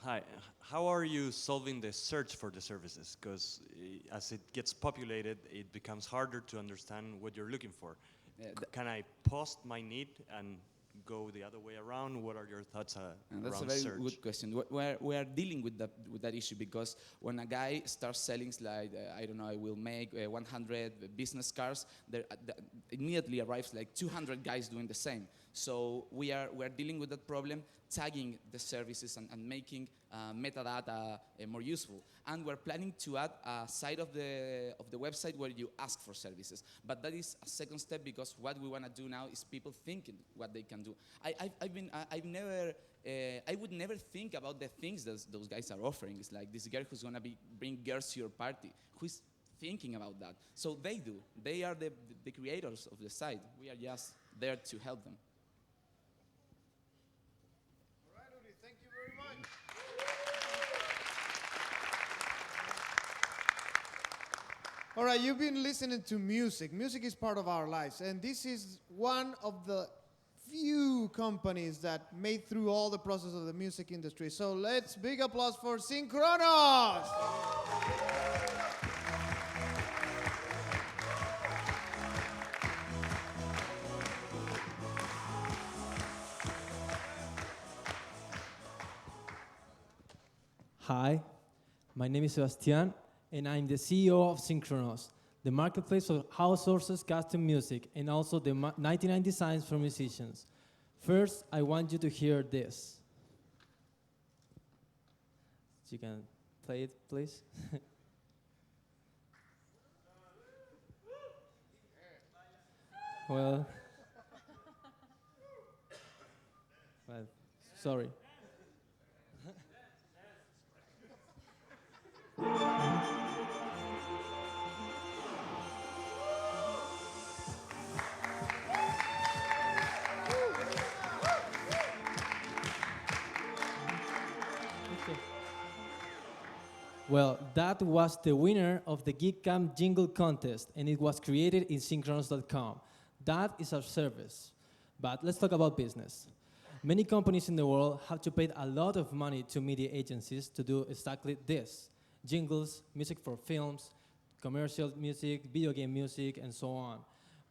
Hi, how are you solving the search for the services? Because as it gets populated, it becomes harder to understand what you're looking for. Can I post my need and go the other way around? What are your thoughts That's a around very search? good question. We are dealing with that issue because when a guy starts selling, like I don't know, I will make 100 business cards. There immediately arrives like 200 guys doing the same. So we are dealing with that problem, tagging the services and making metadata more useful. And we're planning to add a side of the website where you ask for services. But that is a second step because what we want to do now is people thinking what they can do. I would never think about the things that those guys are offering. It's like this girl who's gonna bring girls to your party. Who's thinking about that? So they do. They are the creators of the site. We are just there to help them. All right, Uri, thank you very much. All right, you've been listening to music. Music is part of our lives, and this is one of the few companies that made through all the process of the music industry. So let's big applause for Sincronoz. Hi, my name is Sebastian, and I'm the CEO of Sincronoz, the marketplace for outsources custom music and also the 99 designs for musicians. First, I want you to hear this. You can play it, please. well, well, sorry. Okay. Well, that was the winner of the Geek jingle contest, and it was created in Sincronoz.com. That is our service. But let's talk about business. Many companies in the world have to pay a lot of money to media agencies to do exactly this. Jingles, music for films, commercial music, video game music, and so on.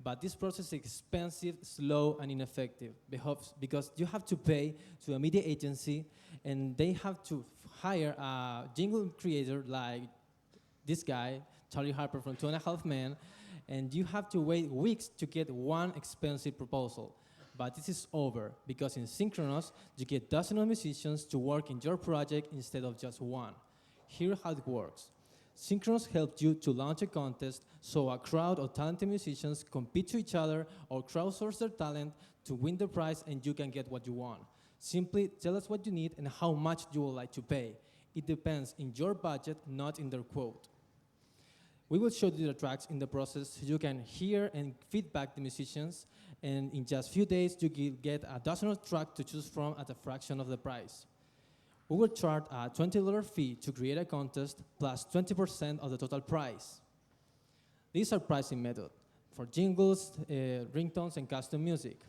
But this process is expensive, slow, and ineffective because you have to pay to a media agency and they have to hire a jingle creator like this guy, Charlie Harper from Two and a Half Men, and you have to wait weeks to get one expensive proposal. But this is over because in Sincronoz, you get dozens of musicians to work in your project instead of just one. Here's how it works. Sincronoz helped you to launch a contest so a crowd of talented musicians compete to each other or crowdsource their talent to win the prize and you can get what you want. Simply tell us what you need and how much you would like to pay. It depends in your budget, not in their quote. We will show you the tracks in the process so you can hear and feedback the musicians, and in just a few days you get a dozen of tracks to choose from at a fraction of the price. We will charge a $20 fee to create a contest plus 20% of the total price. These are pricing methods for jingles, ringtones, and custom music.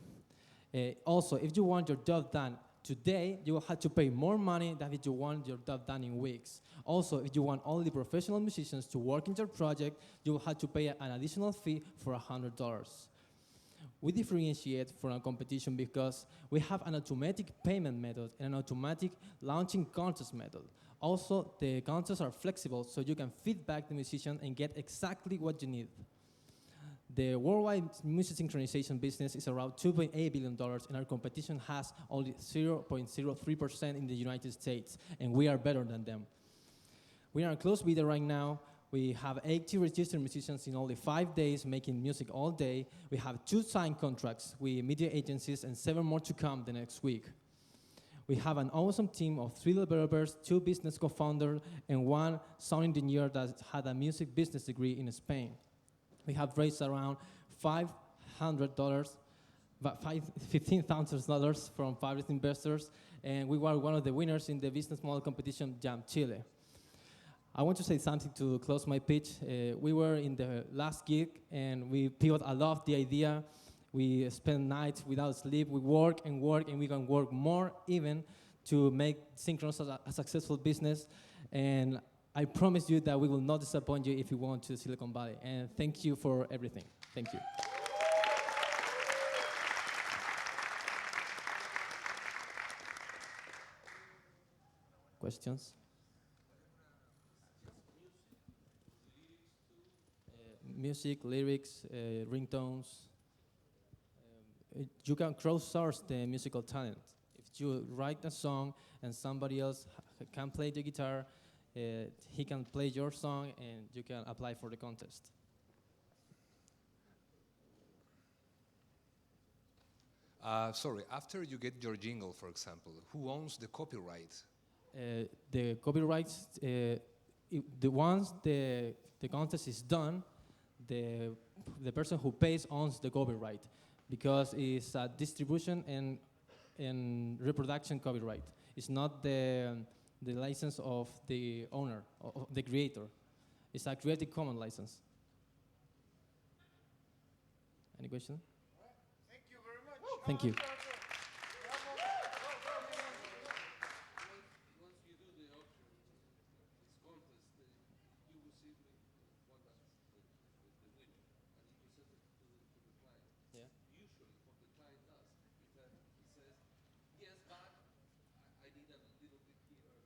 Also, if you want your job done today, you will have to pay more money than if you want your job done in weeks. Also, if you want only professional musicians to work in your project, you will have to pay an additional fee for $100. We differentiate from our competition because we have an automatic payment method and an automatic launching contest method. Also, the contests are flexible so you can feedback the musician and get exactly what you need. The worldwide music synchronization business is around $2.8 billion and our competition has only 0.03% in the United States, and we are better than them. We are in close beta right now. We have 80 registered musicians in only 5 days making music all day. We have 2 signed contracts with media agencies and 7 more to come the next week. We have an awesome team of 3 developers, 2 business co-founders, and 1 sound engineer that had a music business degree in Spain. We have raised around $15,000 from private investors, and we were one of the winners in the business model competition Jam Chile. I want to say something to close my pitch. We were in the last gig, and we pivoted a lot of the idea. We spent nights without sleep. We work, and we can work more even to make Sincronoz a successful business. And I promise you that we will not disappoint you if you want to Silicon Valley. And thank you for everything. Thank you. Questions? Music, lyrics, ringtones. You can crowdsource the musical talent. If you write a song and somebody else can play the guitar, he can play your song and you can apply for the contest. Sorry, after you get your jingle, for example, who owns the copyright? The copyrights, once the contest is done, the person who pays owns the copyright because it's a distribution and reproduction copyright. It's not the license of the owner, of the creator. It's a Creative Commons license. Any question? Thank you very much. Thank you.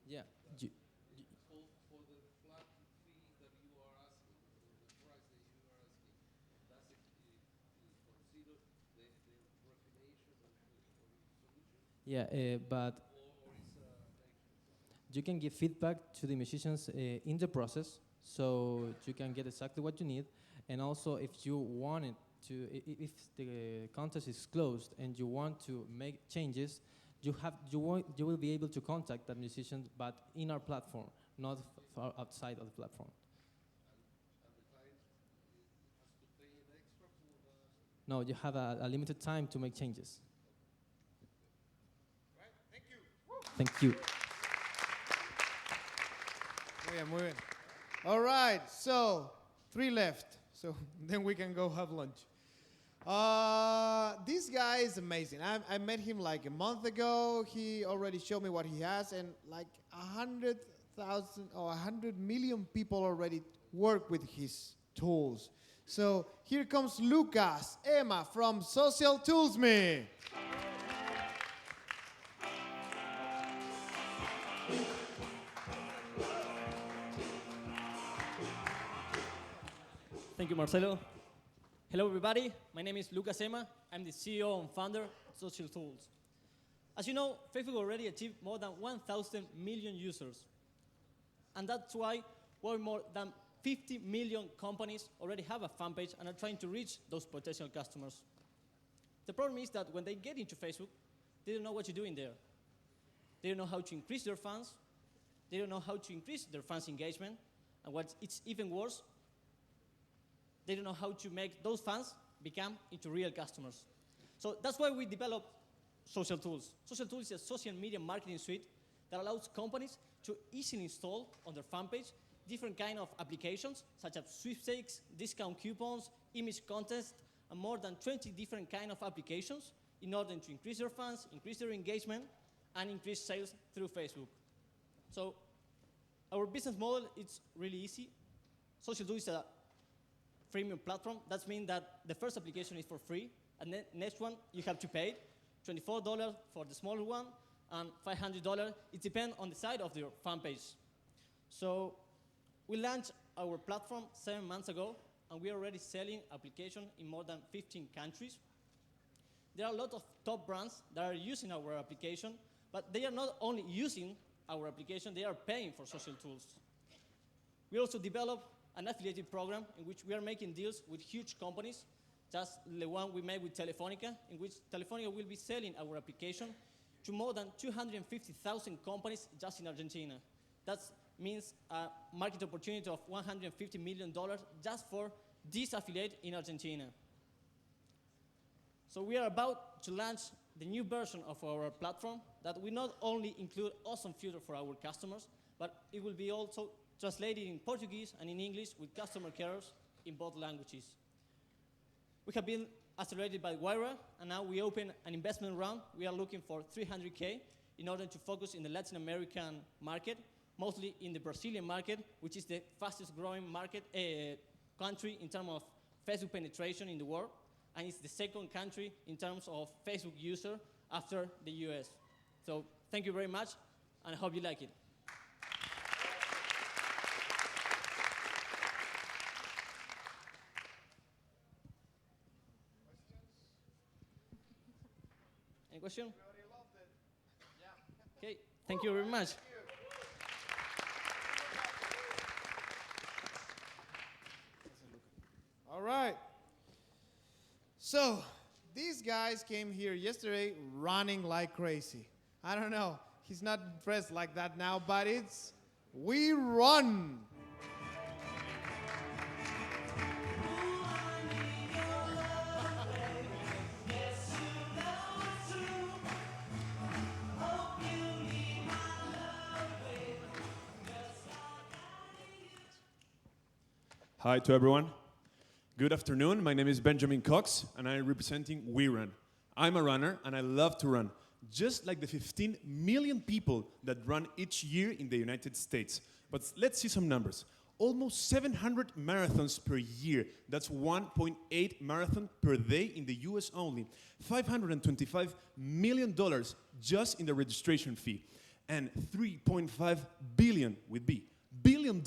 Yeah. You, For the flat fee that you are asking, the price that you are asking, does it consider the refination or solution? yeah, but Or is you can give feedback to the musicians in the process, so you can get exactly what you need. And also, if you wanted to, if the contest is closed and you want to make changes, you will be able to contact that musician, but in our platform, not far outside of the platform. and the client has to pay an extra for the... No, you have a limited time to make changes. Right, thank you. Thank you. Muy bien. All right, so 3 left. So then we can go have lunch. This guy is amazing. I met him like a month ago. He already showed me what he has, and like 100,000 or 100 million people already work with his tools. So here comes Lucas Emma from Social Tools Me. Thank you, Marcelo. Hello, everybody. My name is Lucas Emma. I'm the CEO and founder of Social Tools. As you know, Facebook already achieved more than 1,000 million users. And that's why more than 50 million companies already have a fan page and are trying to reach those potential customers. The problem is that when they get into Facebook, they don't know what to do in there. They don't know how to increase their fans. They don't know how to increase their fans' engagement. And it's even worse, they don't know how to make those fans become into real customers. So that's why we developed Social Tools. Social Tools is a social media marketing suite that allows companies to easily install on their fan page different kind of applications, such as sweepstakes, discount coupons, image contests, and more than 20 different kind of applications in order to increase their fans, increase their engagement, and increase sales through Facebook. So our business model is really easy. Social Tools is a freemium platform. That means that the first application is for free, and the next one you have to pay $24 for the smaller one, and $500. It depends on the side of your fan page. So we launched our platform 7 months ago, and we are already selling applications in more than 15 countries. There are a lot of top brands that are using our application, but they are not only using our application, they are paying for Social Tools. We also developed an affiliated program in which we are making deals with huge companies, just the one we made with Telefonica, in which Telefonica will be selling our application to more than 250,000 companies just in Argentina. That means a market opportunity of $150 million just for this affiliate in Argentina. So we are about to launch the new version of our platform that will not only include awesome features for our customers, but it will be also translated in Portuguese and in English with customer cares in both languages. We have been accelerated by WeRun, and now we open an investment round. We are looking for 300K in order to focus in the Latin American market, mostly in the Brazilian market, which is the fastest growing market country in terms of Facebook penetration in the world, and it's the second country in terms of Facebook user after the US. So thank you very much, and I hope you like it. Any question? Okay, thank you very much. All right. So, these guys came here yesterday running like crazy. I don't know. He's not dressed like that now, but it's WeRun. Hi to everyone. Good afternoon. My name is Benjamin Cox, and I'm representing WeRun. I'm a runner, and I love to run, just like the 15 million people that run each year in the United States. But let's see some numbers. Almost 700 marathons per year. That's 1.8 marathon per day in the US only. $525 million just in the registration fee. And 3.5 billion with B. $1 billion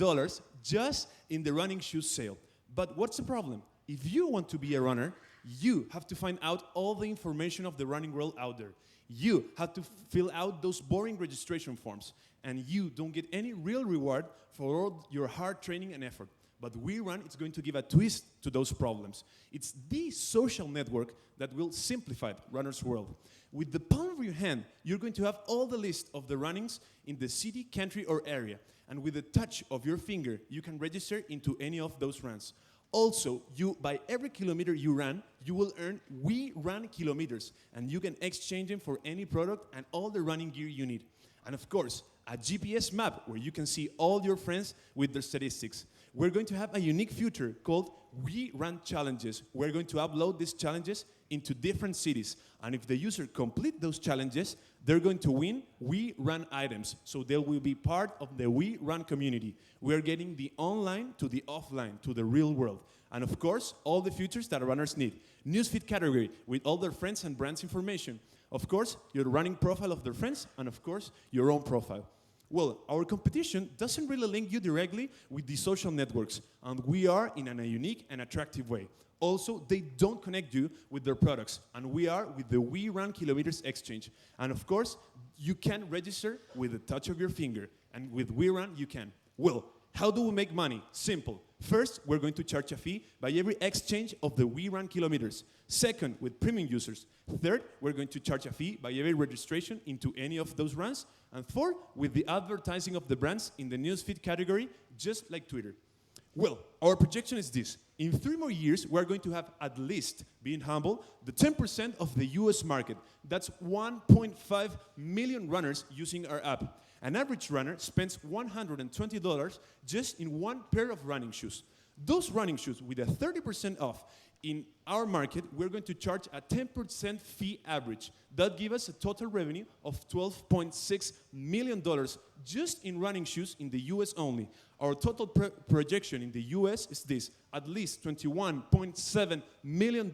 just in the running shoes sale. But what's the problem? If you want to be a runner, you have to find out all the information of the running world out there. You have to fill out those boring registration forms, and you don't get any real reward for all your hard training and effort. But WeRun is going to give a twist to those problems. It's the social network that will simplify runners' world. With the palm of your hand, you're going to have all the list of the runnings in the city, country, or area. And with the touch of your finger, you can register into any of those runs. Also, by every kilometer you run, you will earn WeRun kilometers, and you can exchange them for any product and all the running gear you need. And of course, a GPS map where you can see all your friends with their statistics. We're going to have a unique feature called WeRun Challenges. We're going to upload these challenges into different cities. And if the user complete those challenges, they're going to win WeRun items. So they will be part of the WeRun community. We're getting the online to the offline, to the real world. And of course, all the features that runners need. Newsfeed category with all their friends and brands information. Of course, your running profile of their friends, and of course, your own profile. Well, our competition doesn't really link you directly with the social networks, and we are in a unique and attractive way. Also, they don't connect you with their products, and we are with the WeRun Kilometers Exchange. And of course, you can register with the touch of your finger, and with WeRun, you can. Well, how do we make money? Simple. First, we're going to charge a fee by every exchange of the WeRun kilometers. Second, with premium users. Third, we're going to charge a fee by every registration into any of those runs. And fourth, with the advertising of the brands in the newsfeed category, just like Twitter. Well, our projection is this. In 3 more years, we're going to have at least, being humble, the 10% of the US market. That's 1.5 million runners using our app. An average runner spends $120 just in one pair of running shoes. Those running shoes with a 30% off, in our market, we're going to charge a 10% fee average. That gives us a total revenue of $12.6 million just in running shoes in the US only. Our total projection in the US is this, at least $21.7 million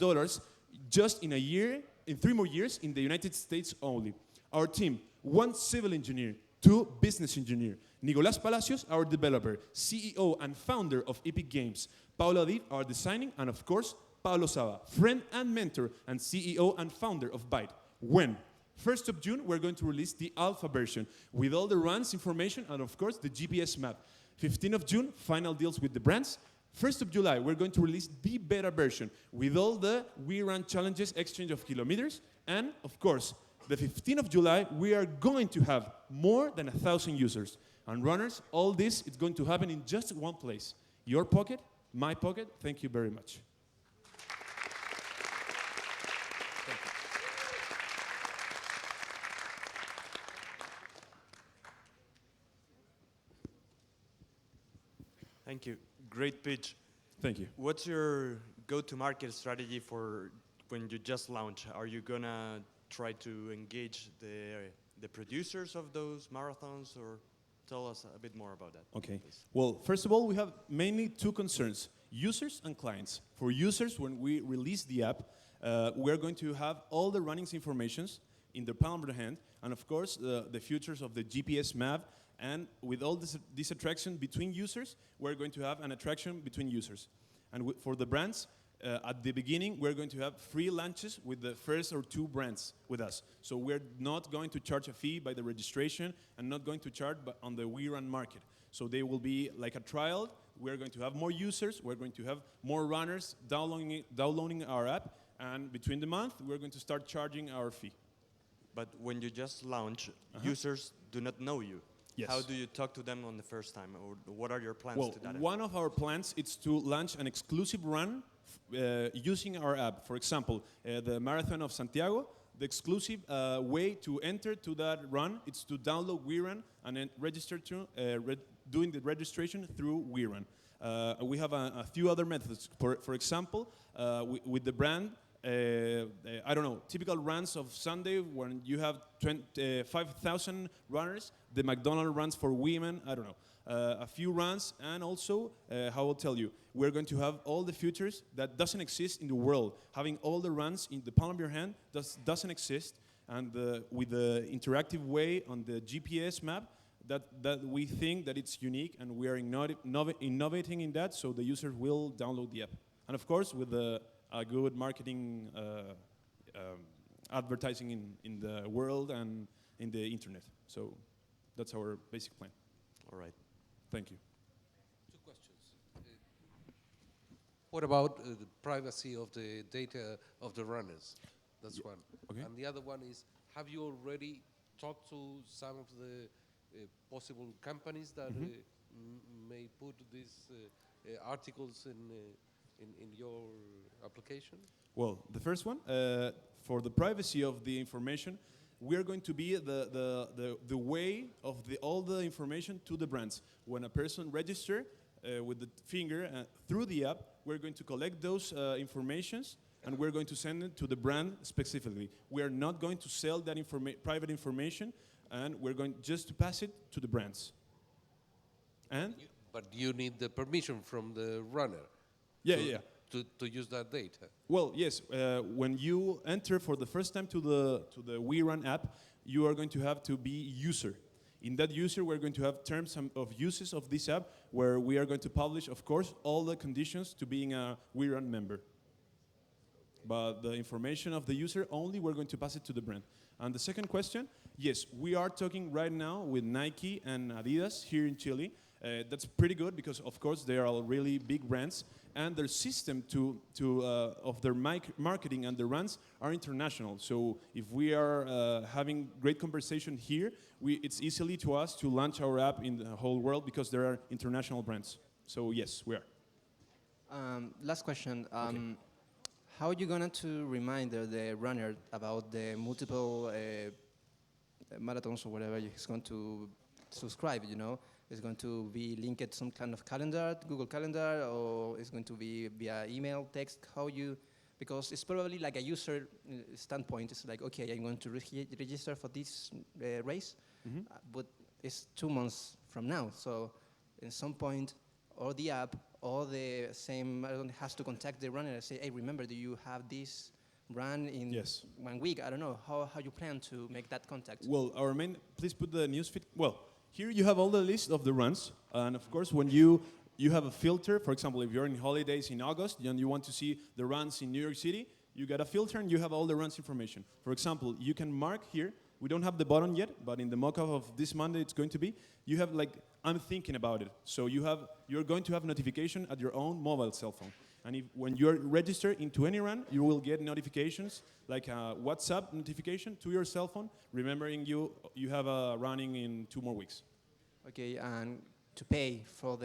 just in a year, in 3 more years in the United States only. Our team, 1 civil engineer, 2 business engineer, Nicolás Palacios, our developer, CEO and founder of Epic Games, Paula Div, our designing, and of course, Paulo Saba, friend and mentor and CEO and founder of Byte. When? 1st of June, we're going to release the alpha version with all the runs information and of course the GPS map. 15th of June, final deals with the brands. 1st of July, we're going to release the beta version with all the WeRun challenges, exchange of kilometers, and of course, the 15th of July, we are going to have more than 1,000 users. And runners, all this is going to happen in just one place. Your pocket, my pocket. Thank you very much. Thank you. Great pitch. Thank you. What's your go-to-market strategy for when you just launch? Are you gonna try to engage the the producers of those marathons, or tell us a bit more about that. Okay. please. Well, first of all, we have mainly two concerns, users and clients. For users, when we release the app, we're going to have all the runnings informations in the palm of the hand, and of course, the features of the GPS map, and with all this attraction between users, we're going to have an attraction between users. And for the brands, at the beginning, we're going to have free launches with the first or two brands with us. So we're not going to charge a fee by the registration and not going to charge on the WeRun market. So they will be like a trial. We're going to have more users. We're going to have more runners downloading our app. And between the month, we're going to start charging our fee. But when you just launch, users do not know you. Yes. How do you talk to them on the first time, or what are your plans Well, to that end? one of our plans is to launch an exclusive run using our app. For example, the Marathon of Santiago, the exclusive way to enter to that run is to download WeRun and then register doing the registration through WeRun. We have a few other methods. For example, with the brand, I don't know, typical runs of Sunday when you have 5,000 runners, the McDonald's runs for women, I don't know. A few runs, and also, how I'll tell you, we're going to have all the features that doesn't exist in the world. Having all the runs in the palm of your hand doesn't exist, and with the interactive way on the GPS map, that we think that it's unique, and we are innovating in that, so the users will download the app. And of course, with a good marketing advertising in the world and in the internet. So that's our basic plan. All right. Thank you. Two questions. What about the privacy of the data of the runners? That's one. Okay. And the other one is, have you already talked to some of the possible companies that may put these articles in your application? Well, the first one, for the privacy of the information, we are going to be the way of all the information to the brands. When a person registers with the finger through the app, we're going to collect those informations and we're going to send it to the brand specifically. We are not going to sell that private information, and we're going just to pass it to the brands. And? But you need the permission from the runner. Yeah. To use that data. Well, yes. When you enter for the first time to the WeRun app, you are going to have to be user. In that user, we're going to have terms of uses of this app, where we are going to publish, of course, all the conditions to being a WeRun member. But the information of the user only, we're going to pass it to the brand. And the second question, yes, we are talking right now with Nike and Adidas here in Chile. That's pretty good because, of course, they are all really big brands, and their system of their marketing and their runs are international. So if we are having great conversation here, it's easily to us to launch our app in the whole world because there are international brands. So yes, we are. Last question. Okay. How are you going to remind the runner about the multiple marathons or whatever he's going to subscribe, you know? It's going to be linked to some kind of calendar, Google Calendar, or it's going to be via email, text? Because it's probably like a user standpoint. It's like, okay, I'm going to register for this race, but it's 2 months from now. So at some point, or the app, or the same marathon has to contact the runner and say, hey, remember, do you have this run in 1 week? I don't know. How you plan to make that contact? Well, please put the newsfeed. Well, here you have all the list of the runs, and of course, when you have a filter, for example, if you're in holidays in August and you want to see the runs in New York City, you get a filter and you have all the runs information. For example, you can mark here, we don't have the button yet, but in the mock-up of this Monday it's going to be, you have like, I'm thinking about it. So you're going to have notification at your own mobile cell phone. And when you're registered into any run, you will get notifications, like a WhatsApp notification to your cell phone, remembering you have a running in 2 more weeks. Okay, and to pay for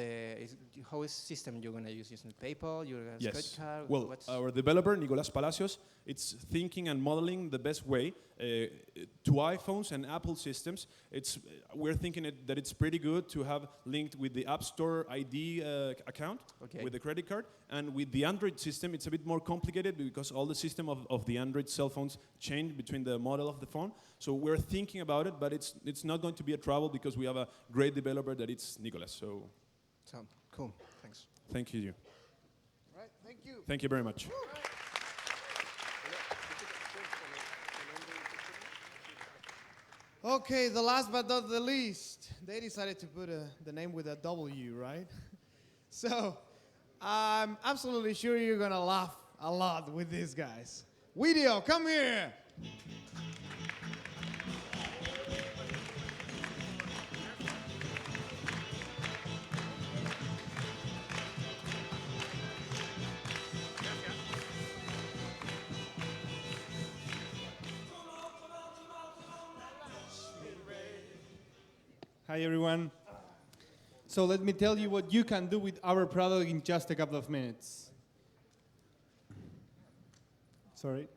how is system you're gonna use? Using PayPal, you're gonna use credit card? Well, our developer Nicolas Palacios, it's thinking and modeling the best way to iPhones and Apple systems. We're thinking that it's pretty good to have linked with the App Store ID account with the credit card, and with the Android system, it's a bit more complicated because all the system of the Android cell phones change between the model of the phone. So we're thinking about it, but it's not going to be a trouble because we have a great developer that it's Nicolas. So cool. Thanks. Thank you. Right, thank you. Thank you very much. Okay, the last but not the least, they decided to put the name with a W, right? So, I'm absolutely sure you're gonna laugh a lot with these guys. Video, come here! Hi everyone. So let me tell you what you can do with our product in just a couple of minutes. Sorry.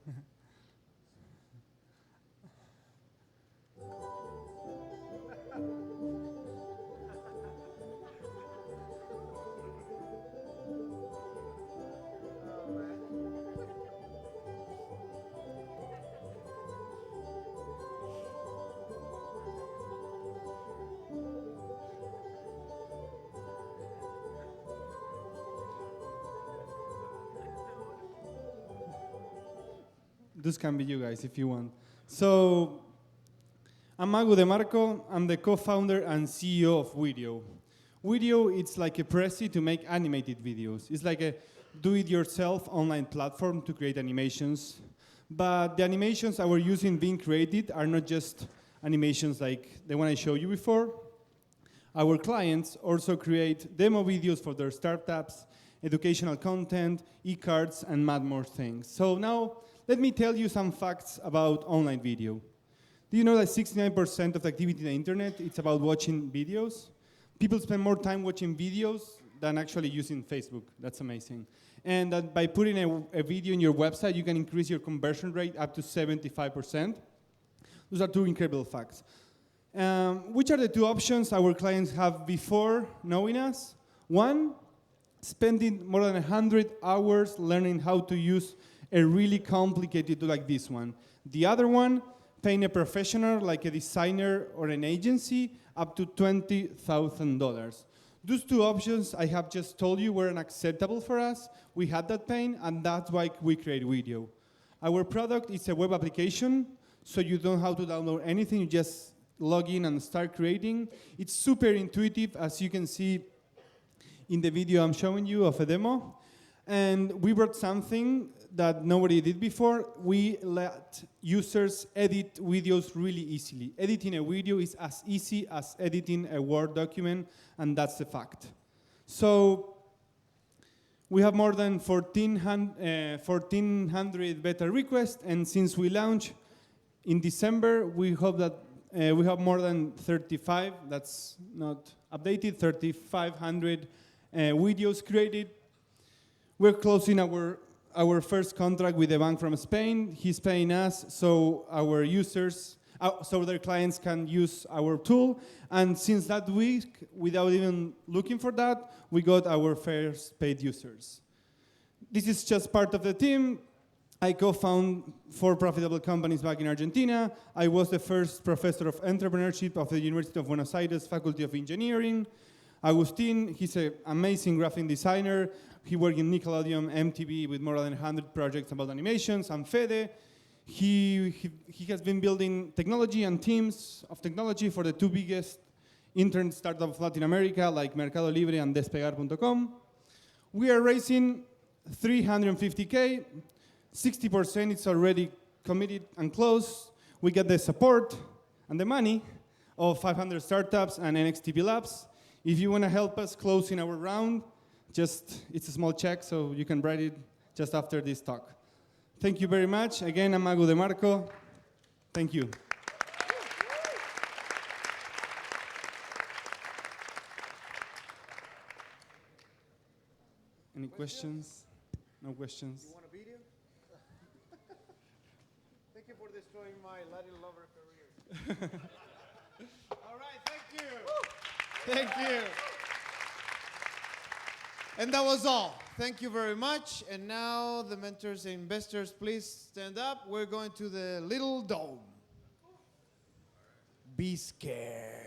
This can be you guys if you want. So, I'm Mago De Marco. I'm the co-founder and CEO of Video. Video, it's like a Prezi to make animated videos. It's like a do-it-yourself online platform to create animations. But the animations that we're using being created are not just animations like the one I showed you before. Our clients also create demo videos for their startups, educational content, e-cards, and mad more things. So now, let me tell you some facts about online video. Do you know that 69% of the activity on the internet is about watching videos? People spend more time watching videos than actually using Facebook. That's amazing. And that by putting a video in your website, you can increase your conversion rate up to 75%. Those are two incredible facts. Which are the two options our clients have before knowing us? One, spending more than 100 hours learning how to use a really complicated tool like this one. The other one, paying a professional like a designer or an agency up to $20,000. Those two options I have just told you were unacceptable for us. We had that pain, and that's why we create Video. Our product is a web application, so you don't have to download anything. You just log in and start creating. It's super intuitive, as you can see in the video I'm showing you of a demo. And we brought something that nobody did before. We let users edit videos really easily. Editing a video is as easy as editing a Word document, and that's the fact. So we have more than 1,400 beta requests, and since we launched in December, we hope that we have more than 35, that's not updated, 3,500 videos created. We're closing our first contract with a bank from Spain. He's paying us so our users, so their clients can use our tool. And since that week, without even looking for that, we got our first paid users. This is just part of the team. I co-found 4 profitable companies back in Argentina. I was the first professor of entrepreneurship of the University of Buenos Aires Faculty of Engineering. Agustin, he's an amazing graphic designer. He worked in Nickelodeon, MTV with more than 100 projects about animations. And Fede, he has been building technology and teams of technology for the 2 biggest internet startups of Latin America, like Mercado Libre and Despegar.com. We are raising $350K. 60% is already committed and closed. We get the support and the money of 500 startups and NXTP Labs. If you want to help us closing our round, it's a small check, so you can write it just after this talk. Thank you very much. Again, I'm Mago De Marco. Thank you. Any questions? No questions? You want a video? Thank you for destroying my Latin lover career. All right, thank you. Thank you. And that was all. Thank you very much. And now the mentors and investors, please stand up. We're going to the little dome. Be scared.